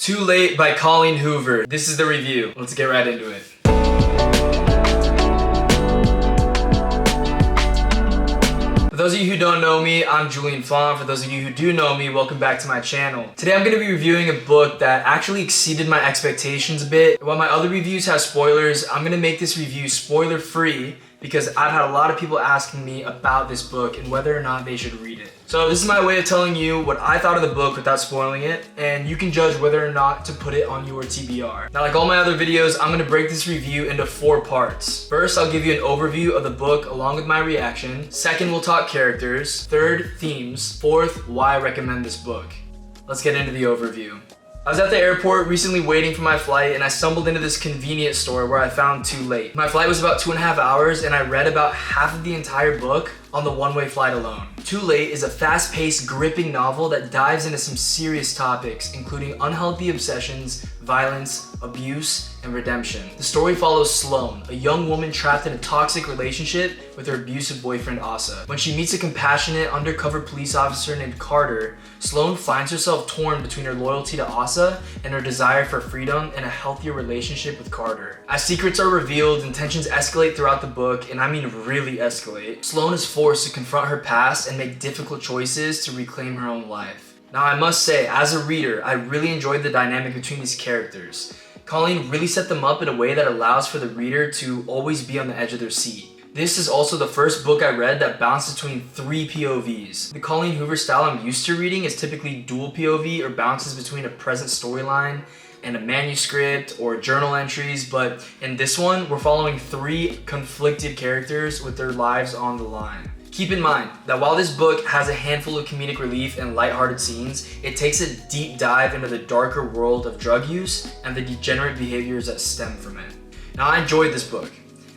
Too Late by Colleen Hoover. This is the review. Let's get right into it. For those of you who don't know me, I'm Julian. For those of you who do know me, welcome back to my channel. Today I'm going to be reviewing a book that actually exceeded my expectations a bit. While my other reviews have spoilers, I'm going to make this review spoiler free because I've had a lot of people asking me about this book and whether or not they should read it. So this is my way of telling you what I thought of the book without spoiling it, and you can judge whether or not to put it on your TBR. Now, like all my other videos, I'm gonna break this review into 4 parts. First, I'll give you an overview of the book along with my reaction. Second, we'll talk characters. Third, themes. Fourth, why I recommend this book. Let's get into the overview. I was at the airport recently waiting for my flight, and I stumbled into this convenience store where I found Too Late. My flight was about 2.5 hours, and I read about half of the entire book on the one-way flight alone. Too Late is a fast-paced, gripping novel that dives into some serious topics, including unhealthy obsessions, violence, abuse, and redemption. The story follows Sloane, a young woman trapped in a toxic relationship with her abusive boyfriend Asa. When she meets a compassionate, undercover police officer named Carter, Sloane finds herself torn between her loyalty to Asa and her desire for freedom and a healthier relationship with Carter. As secrets are revealed and tensions escalate throughout the book, and I mean really escalate, Sloane is forced to confront her past and make difficult choices to reclaim her own life. Now, I must say, as a reader, I really enjoyed the dynamic between these characters. Colleen really set them up in a way that allows for the reader to always be on the edge of their seat. This is also the first book I read that bounced between 3 POVs. The Colleen Hoover style I'm used to reading is typically dual POV or bounces between a present storyline and a manuscript or journal entries, but in this one, we're following 3 conflicted characters with their lives on the line. Keep in mind that while this book has a handful of comedic relief and lighthearted scenes, it takes a deep dive into the darker world of drug use and the degenerate behaviors that stem from it. Now, I enjoyed this book.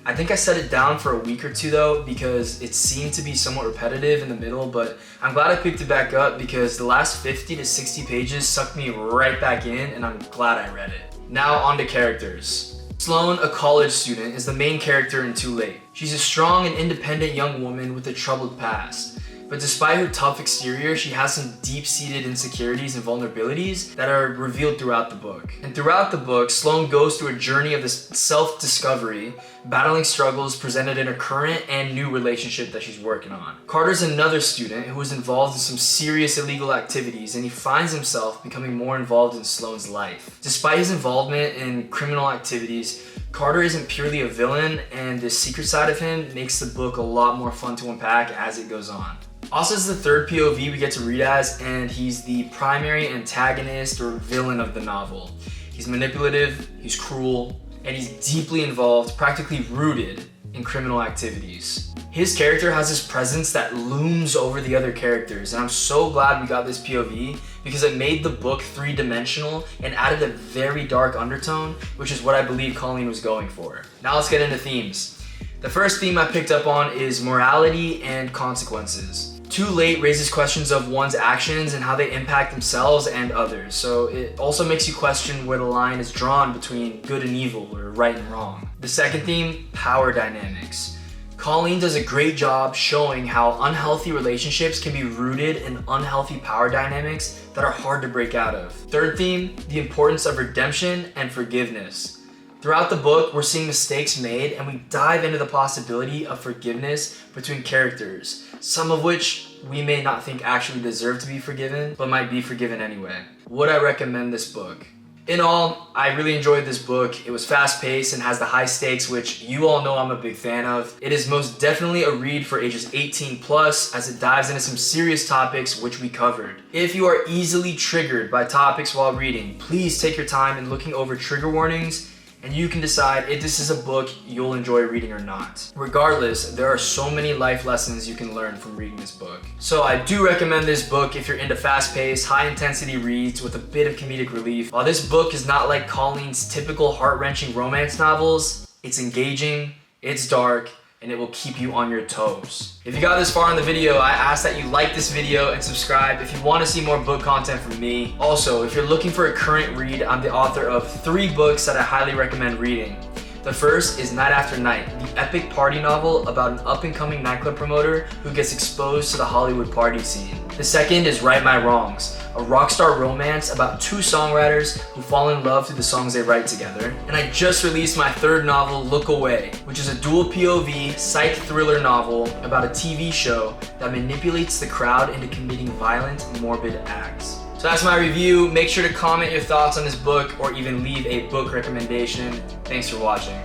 I think I set it down for a week or 2 though, because it seemed to be somewhat repetitive in the middle, but I'm glad I picked it back up because the last 50 to 60 pages sucked me right back in, and I'm glad I read it. Now on to characters. Sloane, a college student, is the main character in Too Late. She's a strong and independent young woman with a troubled past. But despite her tough exterior, she has some deep-seated insecurities and vulnerabilities that are revealed throughout the book. And throughout the book, Sloane goes through a journey of this self-discovery, battling struggles presented in her current and new relationship that she's working on. Carter's another student who is involved in some serious illegal activities, and he finds himself becoming more involved in Sloane's life. Despite his involvement in criminal activities, Carter isn't purely a villain, and the secret side of him makes the book a lot more fun to unpack as it goes on. Asa is the 3rd POV we get to read as, and he's the primary antagonist or villain of the novel. He's manipulative, he's cruel, and he's deeply involved, practically rooted in criminal activities. His character has this presence that looms over the other characters, and I'm so glad we got this POV because it made the book 3-dimensional and added a very dark undertone, which is what I believe Colleen was going for. Now let's get into themes. The first theme I picked up on is morality and consequences. Too Late raises questions of one's actions and how they impact themselves and others, so it also makes you question where the line is drawn between good and evil or right and wrong. The second theme, power dynamics. Colleen does a great job showing how unhealthy relationships can be rooted in unhealthy power dynamics that are hard to break out of. Third theme, the importance of redemption and forgiveness. Throughout the book, we're seeing mistakes made, and we dive into the possibility of forgiveness between characters, some of which we may not think actually deserve to be forgiven, but might be forgiven anyway. Would I recommend this book? In all, I really enjoyed this book. It was fast-paced and has the high stakes, which you all know I'm a big fan of. It is most definitely a read for ages 18+ as it dives into some serious topics which we covered. If you are easily triggered by topics while reading, please take your time in looking over trigger warnings, and you can decide if this is a book you'll enjoy reading or not. Regardless, there are so many life lessons you can learn from reading this book. So I do recommend this book if you're into fast-paced, high-intensity reads with a bit of comedic relief. While this book is not like Colleen's typical heart-wrenching romance novels, it's engaging, it's dark, and it will keep you on your toes. If you got this far in the video, I ask that you like this video and subscribe if you want to see more book content from me. Also, if you're looking for a current read, I'm the author of 3 books that I highly recommend reading. The first is Night After Night, the epic party novel about an up-and-coming nightclub promoter who gets exposed to the Hollywood party scene. The second is Right My Wrongs, a rock star romance about two songwriters who fall in love through the songs they write together. And I just released my third novel, Look Away, which is a dual POV psych thriller novel about a TV show that manipulates the crowd into committing violent, morbid acts. So that's my review. Make sure to comment your thoughts on this book or even leave a book recommendation. Thanks for watching.